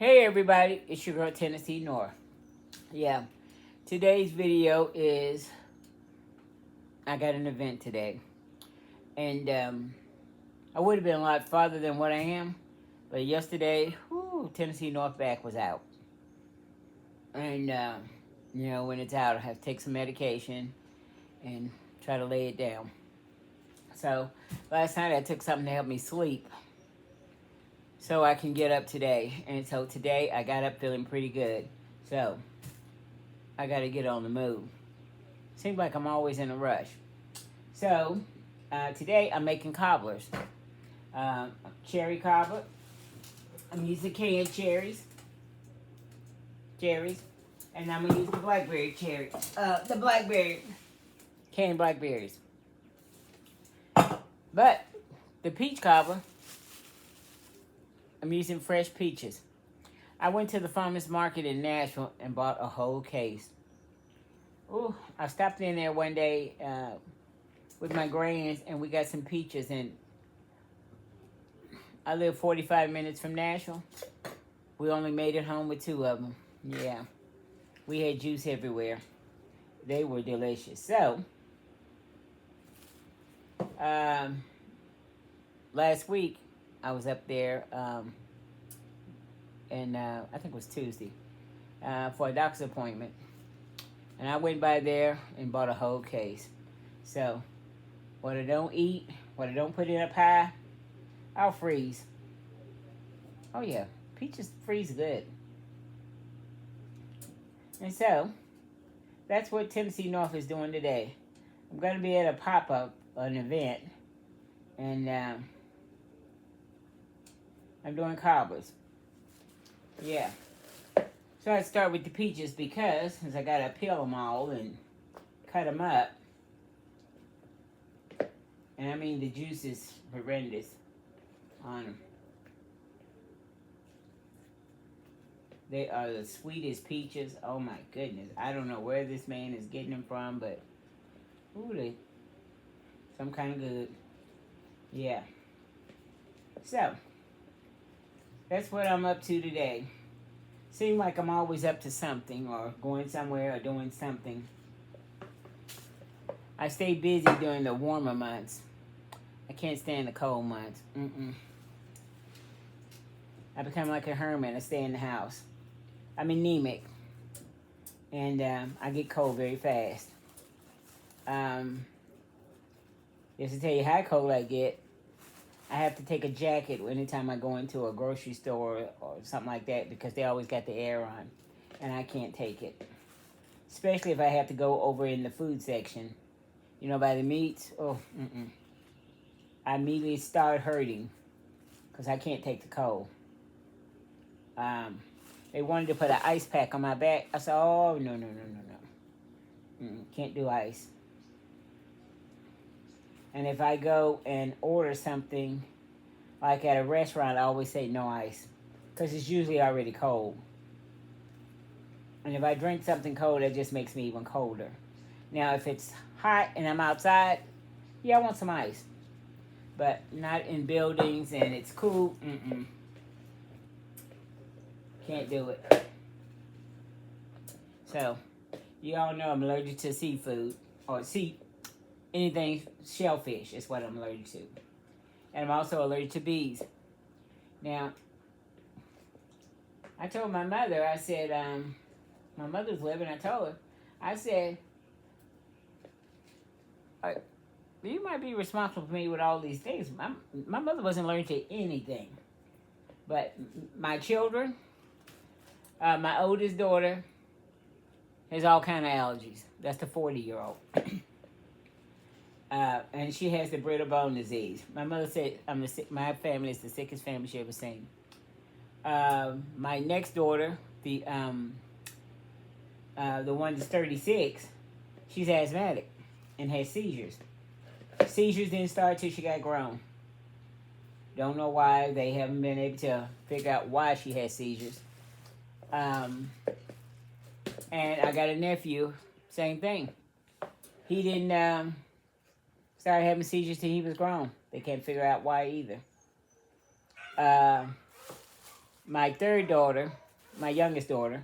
Hey everybody, it's your girl Tennessee North. Yeah, today's video is I got an event today, and I would have been a lot farther than what I am, but yesterday, Tennessee North back was out, and when it's out, I have to take some medication and try to lay it down. So last night I took something to help me sleep, so I can get up today, and so today I got up feeling pretty good. So I got to get on the move. Seems like I'm always in a rush. So, today I'm making cobblers. Cherry cobbler. I'm using canned cherries. And I'm going to use the blackberry cherry. Canned blackberries. But, the peach cobbler, I'm using fresh peaches. I went to the farmer's market in Nashville and bought a whole case. Ooh, I stopped in there one day with my grands, and we got some peaches, and I live 45 minutes from Nashville. We only made it home with 2 of them. Yeah. We had juice everywhere. They were delicious. So, last week, I was up there, and I think it was Tuesday, for a doctor's appointment. And I went by there and bought a whole case. So, what I don't eat, what I don't put in a pie, I'll freeze. Oh yeah, peaches freeze good. And so, that's what Tennessee North is doing today. I'm going to be at a pop-up, an event, and I'm doing cobblers. Yeah. So I start with the peaches because, since I got to peel them all and cut them up. And I mean, the juice is horrendous on them. They are the sweetest peaches. Oh my goodness. I don't know where this man is getting them from, but ooh, they some kind of good. Yeah. So, that's what I'm up to today. Seems like I'm always up to something or going somewhere or doing something. I stay busy during the warmer months. I can't stand the cold months. I become like a hermit. I stay in the house. I'm anemic. And I get cold very fast. Just to tell you how cold I get, I have to take a jacket anytime I go into a grocery store or something like that because they always got the air on. And I can't take it. Especially if I have to go over in the food section. By the meats. I immediately start hurting because I can't take the cold. They wanted to put an ice pack on my back. I said, oh, no. Can't do ice. And if I go and order something, like at a restaurant, I always say no ice. Because it's usually already cold. And if I drink something cold, it just makes me even colder. Now, if it's hot and I'm outside, yeah, I want some ice. But not in buildings and it's cool. Can't do it. So, you all know I'm allergic to seafood. Or anything shellfish is what I'm allergic to. And I'm also allergic to bees. Now, I told my mother, I said, my mother's living, I told her, I said, you might be responsible for me with all these things. My mother wasn't allergic to anything. But my children, my oldest daughter, has all kind of allergies. That's the 40-year-old. And she has the brittle bone disease. My mother said my family is the sickest family she ever seen. My next daughter, the one that's 36, she's asthmatic and has seizures. Seizures didn't start till she got grown. Don't know why. They haven't been able to figure out why she has seizures. And I got a nephew, same thing. He didn't start having seizures till he was grown. They can't figure out why either. my third daughter, my youngest daughter,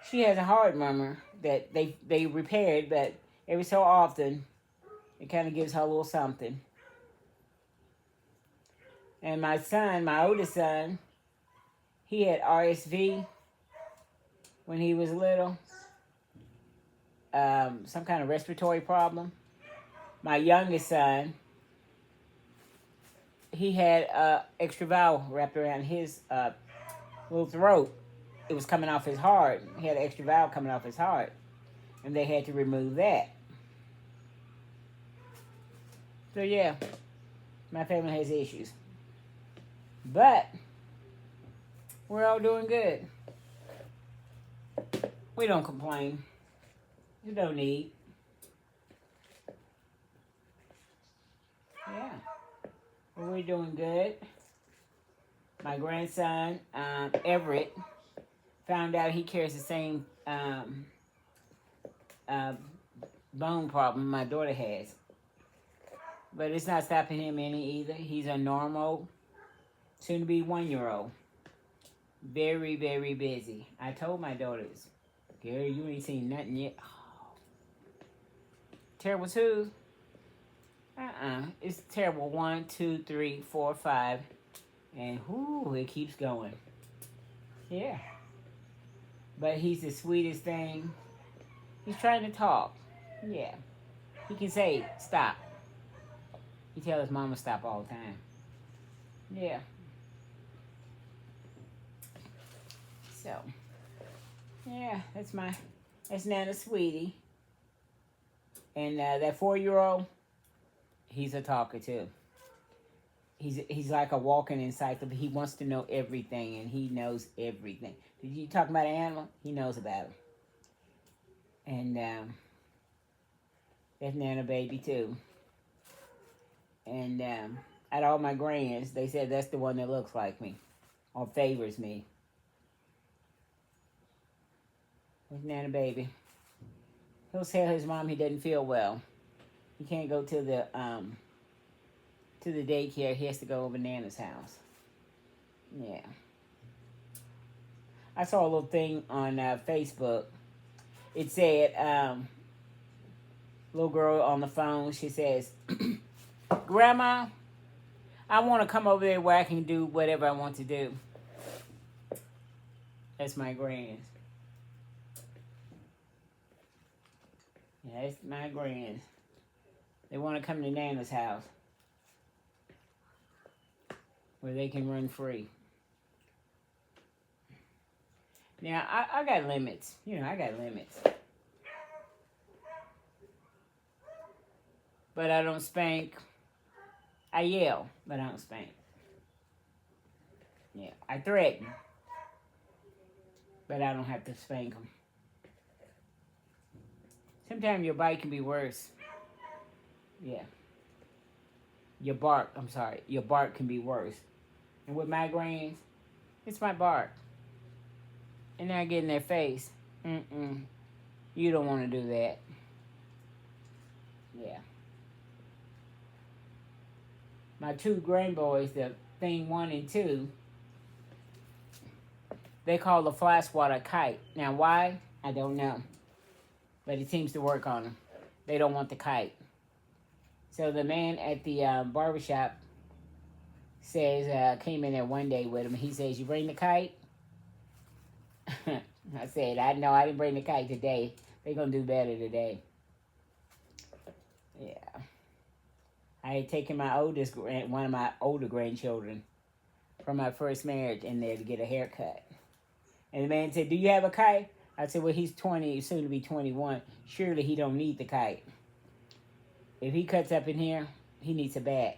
she has a heart murmur that they repaired, but every so often it kind of gives her a little something. And my son, my oldest son, he had RSV when he was little, some kind of respiratory problem. My youngest son, he had extra valve wrapped around his little throat. It was coming off his heart. He had an extra valve coming off his heart, and they had to remove that. So yeah, my family has issues, but we're all doing good. We don't complain. We don't need. Yeah, but we're doing good. My grandson, Everett, found out he carries the same bone problem my daughter has. But it's not stopping him any either. He's a normal, soon-to-be 1-year-old. Very, very busy. I told my daughters, Gary, you ain't seen nothing yet. Oh. Terrible 2. It's terrible 1, 2, 3, 4, 5. And whoo, it keeps going. Yeah. But he's the sweetest thing. He's trying to talk. Yeah. He can say, stop. He tells his mama stop all the time. Yeah. So, yeah, that's Nana Sweetie. And that 4-year-old, he's a talker too. He's like a walking encyclopedia. He wants to know everything, and he knows everything. Did you talk about an animal? He knows about it. And that's Nana Baby too. And out of all my grands, they said that's the one that looks like me or favors me. That's Nana Baby. He'll tell his mom he doesn't feel well. He can't go to the daycare. He has to go over Nana's house. Yeah. I saw a little thing on Facebook. It said, little girl on the phone, she says, Grandma, I want to come over there where I can do whatever I want to do. That's my grands. Yeah, that's my grands. They want to come to Nana's house where they can run free. Now, I got limits. You know, I got limits. But I don't spank. I yell, but I don't spank. Yeah, I threaten. But I don't have to spank them. Sometimes your bite can be worse. Yeah. Your bark can be worse. And with my grands, it's my bark. And then I get in their face. You don't want to do that. Yeah. My 2 grandboys, the thing 1 and 2, they call the fly swatter kite. Now why? I don't know. But it seems to work on them. They don't want the kite. So the man at the barbershop says, came in there one day with him. He says, you bring the kite? I said, I know I didn't bring the kite today. They're going to do better today. Yeah. I had taken one of my older grandchildren from my first marriage in there to get a haircut. And the man said, do you have a kite? I said, well, he's 20, soon to be 21. Surely he don't need the kite. If he cuts up in here, he needs a bat.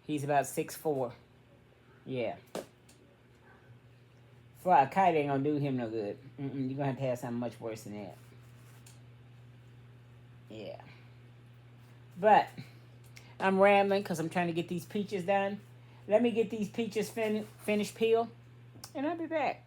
He's about 6'4". Yeah. Fly a kite ain't gonna do him no good. You're gonna have something much worse than that. Yeah. But I'm rambling because I'm trying to get these peaches done. Let me get these peaches finished peeled, and I'll be back.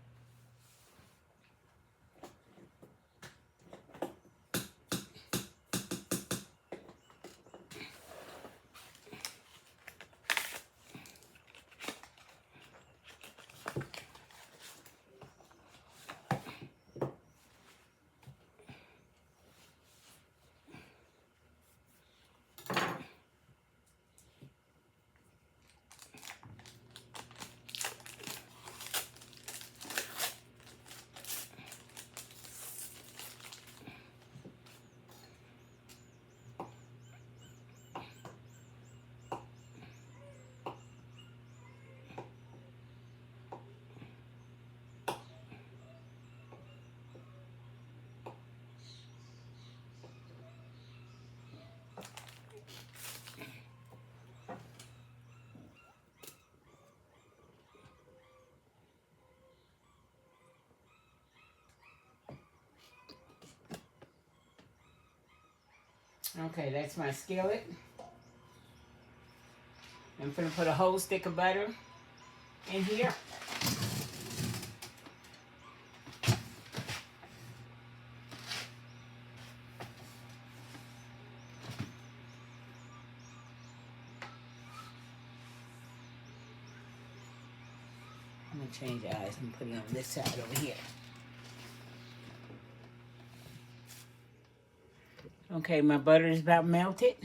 Okay, that's my skillet. I'm gonna put a whole stick of butter in here. I'm gonna change the eyes and put it on this side over here. Okay, my butter is about melted.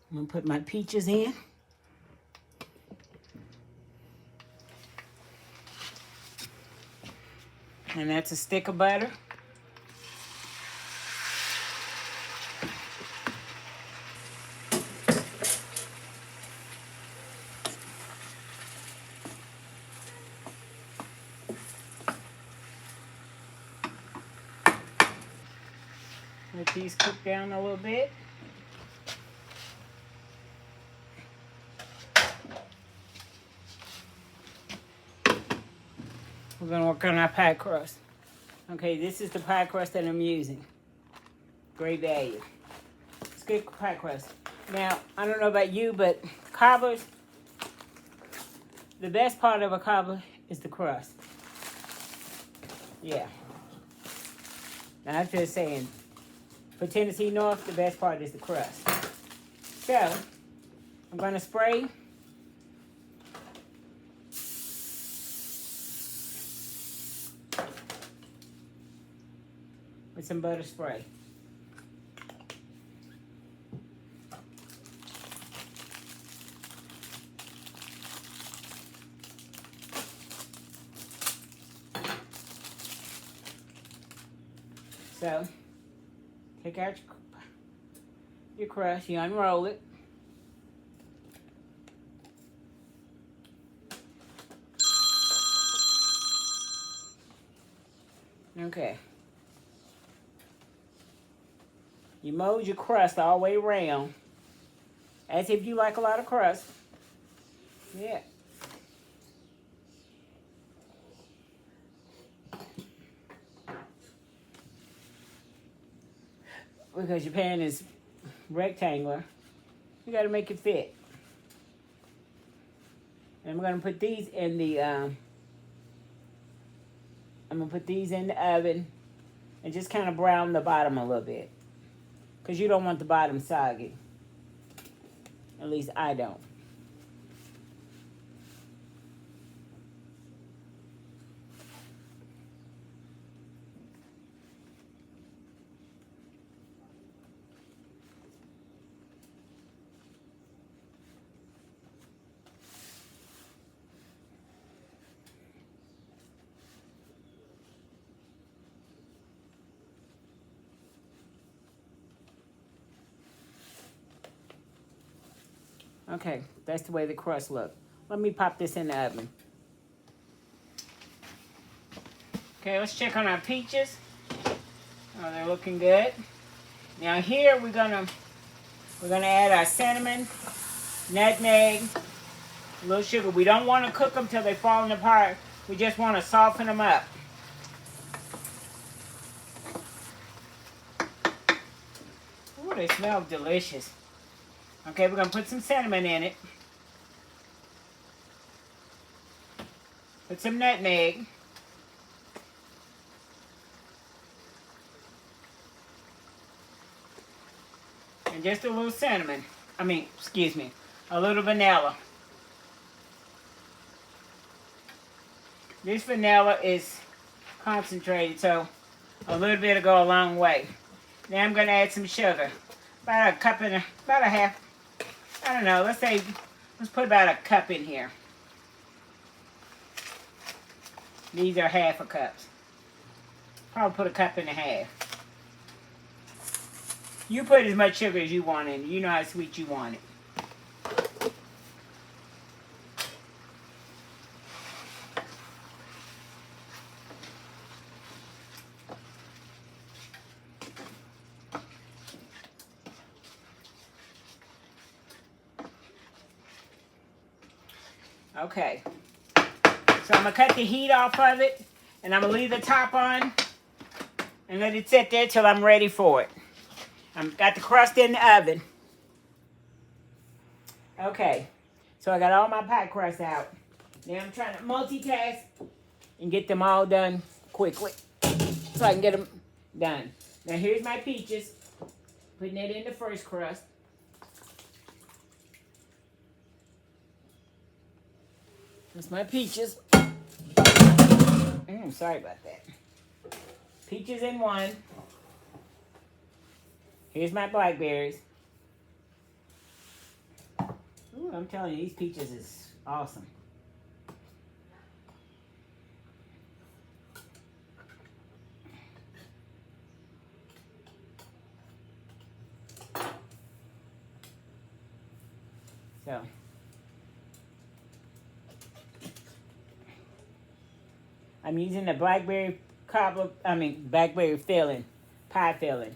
I'm gonna put my peaches in. And that's a stick of butter. Let these cook down a little bit. We're gonna work on our pie crust. Okay, this is the pie crust that I'm using. Great value. It's good pie crust. Now, I don't know about you, but cobblers, the best part of a cobbler is the crust. Yeah. Now, I'm just saying, for Tennessee North, the best part is the crust. So, I'm going to spray. With some butter spray. So, take out your crust, you unroll it. Okay. You mold your crust all the way around, as if you like a lot of crust. Yeah. Because your pan is rectangular, you got to make it fit. And I'm going to put these in the oven and just kind of brown the bottom a little bit, because you don't want the bottom soggy. At least I don't. Okay, that's the way the crust looks. Let me pop this in the oven. Okay, let's check on our peaches. Oh, they're looking good. Now here we're gonna add our cinnamon, nutmeg, a little sugar. We don't want to cook them till they're falling apart. We just want to soften them up. Ooh, they smell delicious. Okay, we're going to put some cinnamon in it. Put some nutmeg. And just a little cinnamon. A little vanilla. This vanilla is concentrated, so a little bit will go a long way. Now I'm going to add some sugar. About a half. I don't know, let's put about a cup in here. These are half a cup. Probably put a cup and a half. You put as much sugar as you want in. You know how sweet you want it. Okay, so I'm going to cut the heat off of it, and I'm going to leave the top on and let it sit there till I'm ready for it. Got the crust in the oven. Okay, so I got all my pie crust out. Now I'm trying to multitask and get them all done quickly so I can get them done. Now here's my peaches. Putting it in the first crust. That's my peaches. Sorry about that. Peaches in one. Here's my blackberries. Ooh, I'm telling you, these peaches is awesome. So, I'm using the blackberry blackberry filling, pie filling.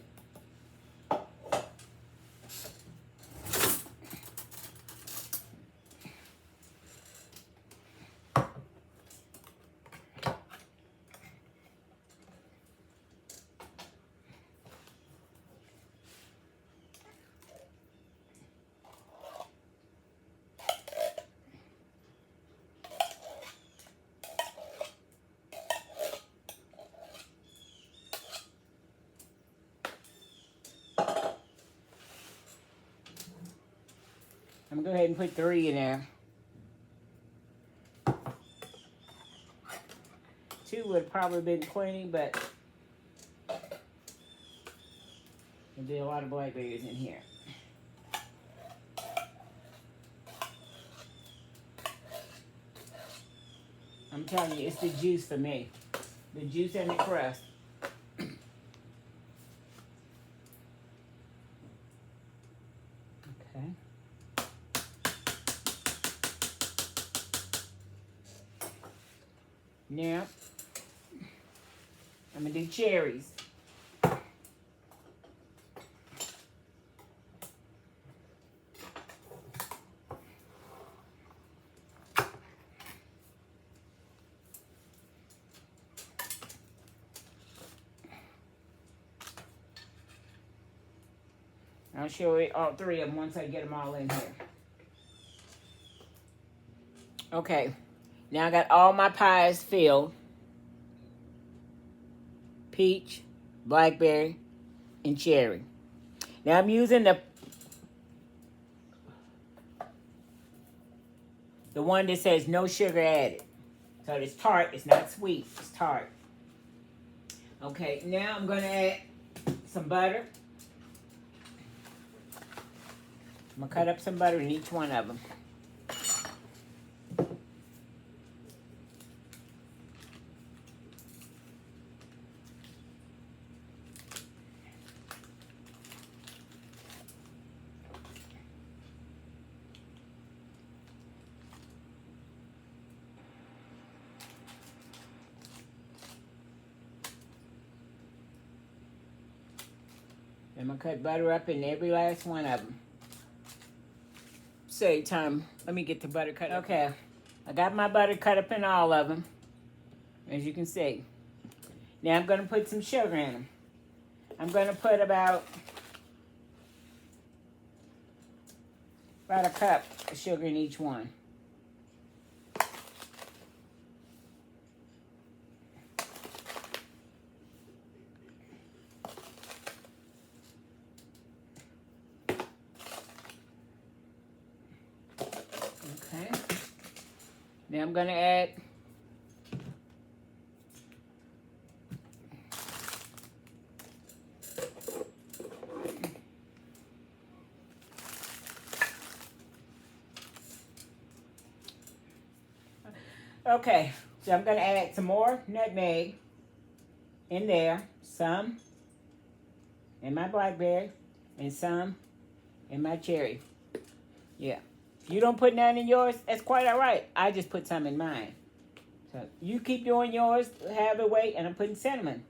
I'm gonna go ahead and put 3 in there. 2 would have probably been plenty, but there'll be a lot of blackberries in here. I'm telling you, it's the juice for me. The juice and the crust. Okay. Now, I'm gonna do cherries. I'll show you all 3 of them once I get them all in here. Okay, now I got all my pies filled. Peach, blackberry, and cherry. Now I'm using the one that says no sugar added. So it's tart, it's not sweet, it's tart. Okay, now I'm gonna add some butter. I'm gonna cut up some butter in each one of them. I'm gonna cut butter up in every last one of them. Save time. Let me get the butter cut up. Okay, I got my butter cut up in all of them, as you can see. Now I'm gonna put some sugar in them. I'm gonna put about a cup of sugar in each one. Okay. Now I'm gonna add okay, so I'm gonna add some more nutmeg in there, some in my blackberry and some in my cherry. Yeah. If you don't put none in yours, that's quite all right. I just put some in mine. So you keep doing yours, have it weight, and I'm putting cinnamon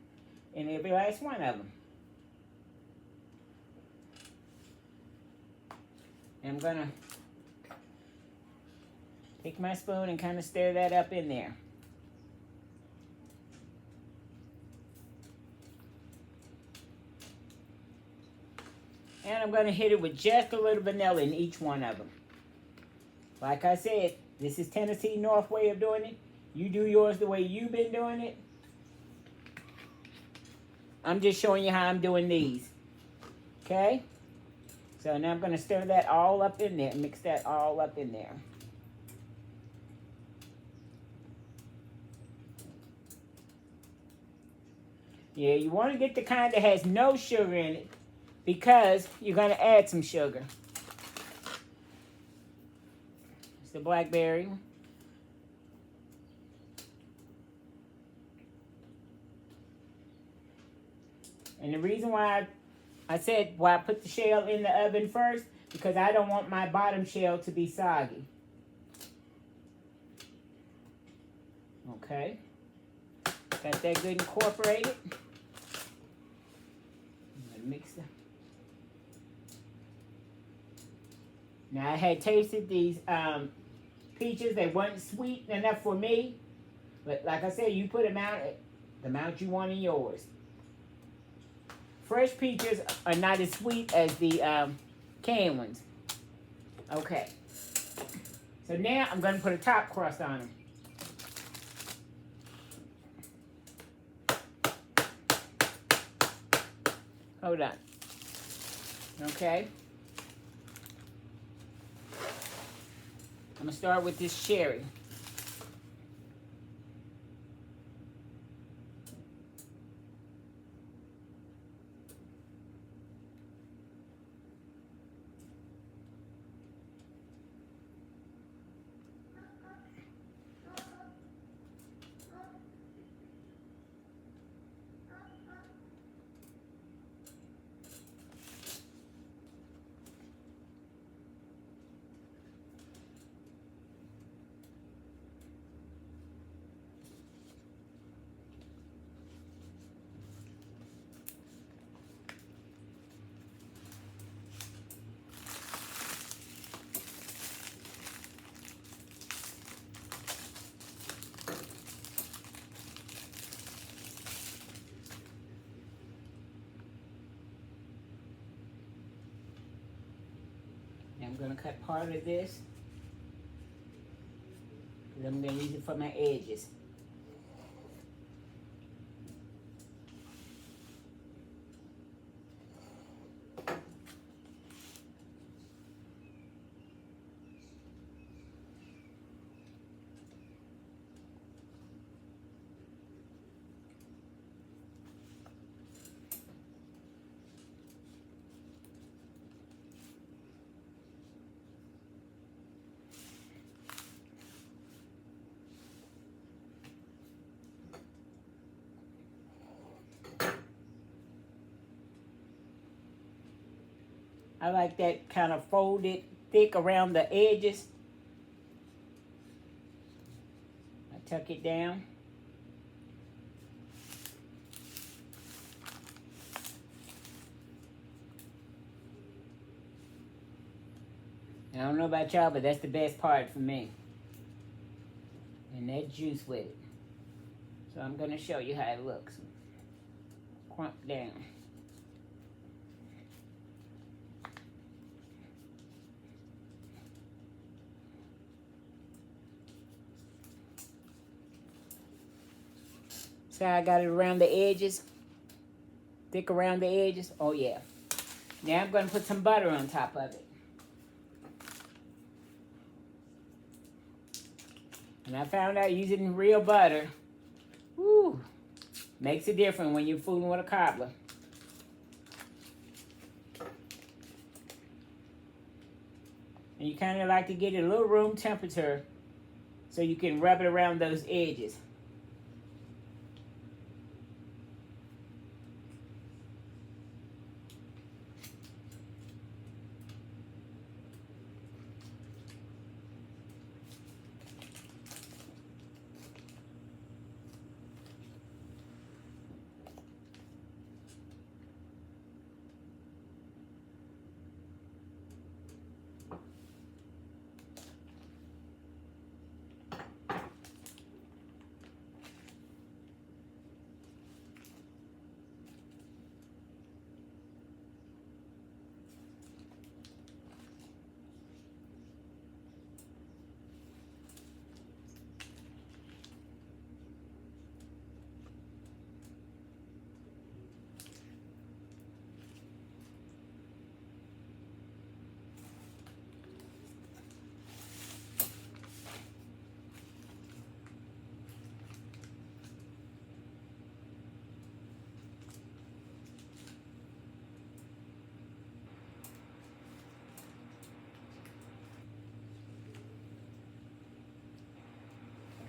in every last one of them. And I'm gonna take my spoon and kind of stir that up in there. I'm going to hit it with just a little vanilla in each one of them. Like I said, this is Tennessee North way of doing it. You do yours the way you've been doing it. I'm just showing you how I'm doing these. Okay? So now I'm going to stir that all up in there. Mix that all up in there. Yeah, you want to get the kind that has no sugar in it because you're going to add some sugar. It's the blackberry. And the reason why I said why I put the shell in the oven first, because I don't want my bottom shell to be soggy. Okay. Got that good incorporated. I'm gonna mix them. Now I had tasted these peaches. They weren't sweet enough for me. But like I said, you put the amount you want in yours. Fresh peaches are not as sweet as the canned ones. Okay. So now I'm going to put a top crust on them. Hold on. Okay. I'm going to start with this cherry. I'm going to cut part of this, because I'm going to use it for my edges. I like that kind of folded thick around the edges. I tuck it down. I don't know about y'all, but that's the best part for me. And that juice with it. So I'm going to show you how it looks. Crump down. So I got it around the edges. Thick around the edges. Oh yeah. Now I'm going to put some butter on top of it. And I found out using real butter, woo, makes a difference when you're fooling with a cobbler. And you kind of like to get it a little room temperature so you can rub it around those edges.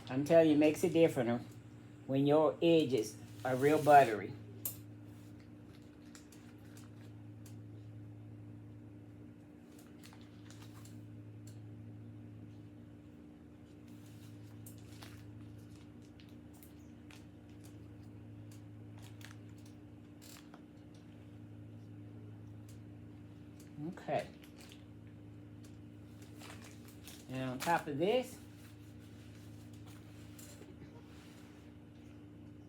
I'm telling you, it makes it different when your edges are real buttery. Okay. And on top of this,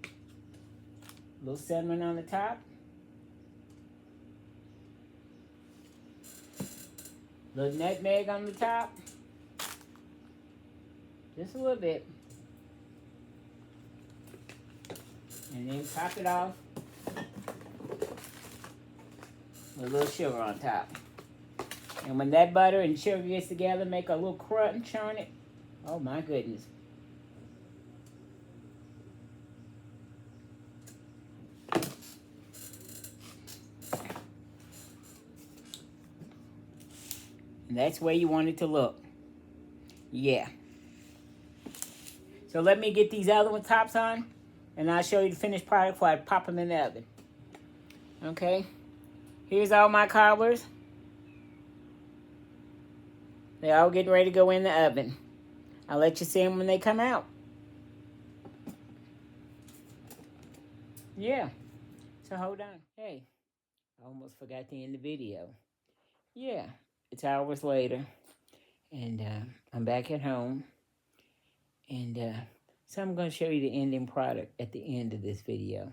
a little cinnamon on the top. A little nutmeg on the top. Just a little bit. And then top it off with a little sugar on top. And when that butter and sugar gets together, make a little crunch on it. Oh my goodness. And that's where you want it to look. Yeah. So let me get these other one tops on, and I'll show you the finished product before I pop them in the oven. Okay. Here's all my cobblers. They're all getting ready to go in the oven. I'll let you see them when they come out. Yeah. So hold on. Hey, I almost forgot to end the video. Yeah, it's hours later, and I'm back at home. And so I'm going to show you the ending product at the end of this video.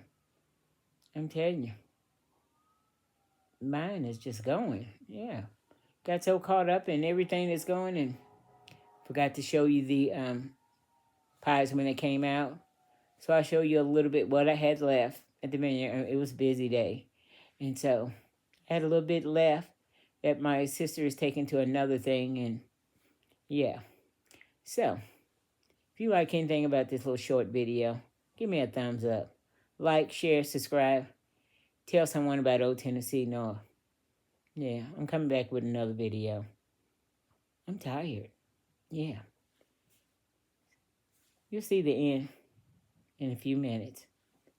I'm telling you, mine is just going. Yeah. Got so caught up in everything that's going and forgot to show you the pies when they came out. So I'll show you a little bit what I had left at the vineyard. It was a busy day. And so I had a little bit left that my sister is taking to another thing. And yeah. So if you like anything about this little short video, give me a thumbs up. Like, share, subscribe. Tell someone about Old Tennessee North. Yeah, I'm coming back with another video. I'm tired. Yeah. You'll see the end in a few minutes.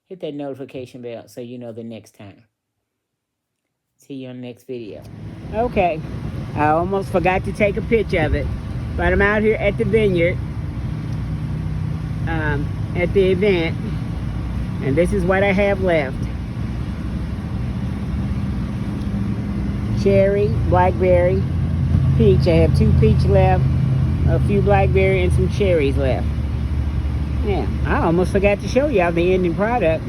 Hit that notification bell so you know the next time. See you on the next video. Okay, I almost forgot to take a picture of it, but I'm out here at the vineyard, at the event, and this is what I have left. Cherry, blackberry, peach. I have 2 peach left, a few blackberry, and some cherries left. Yeah, I almost forgot to show y'all the ending product.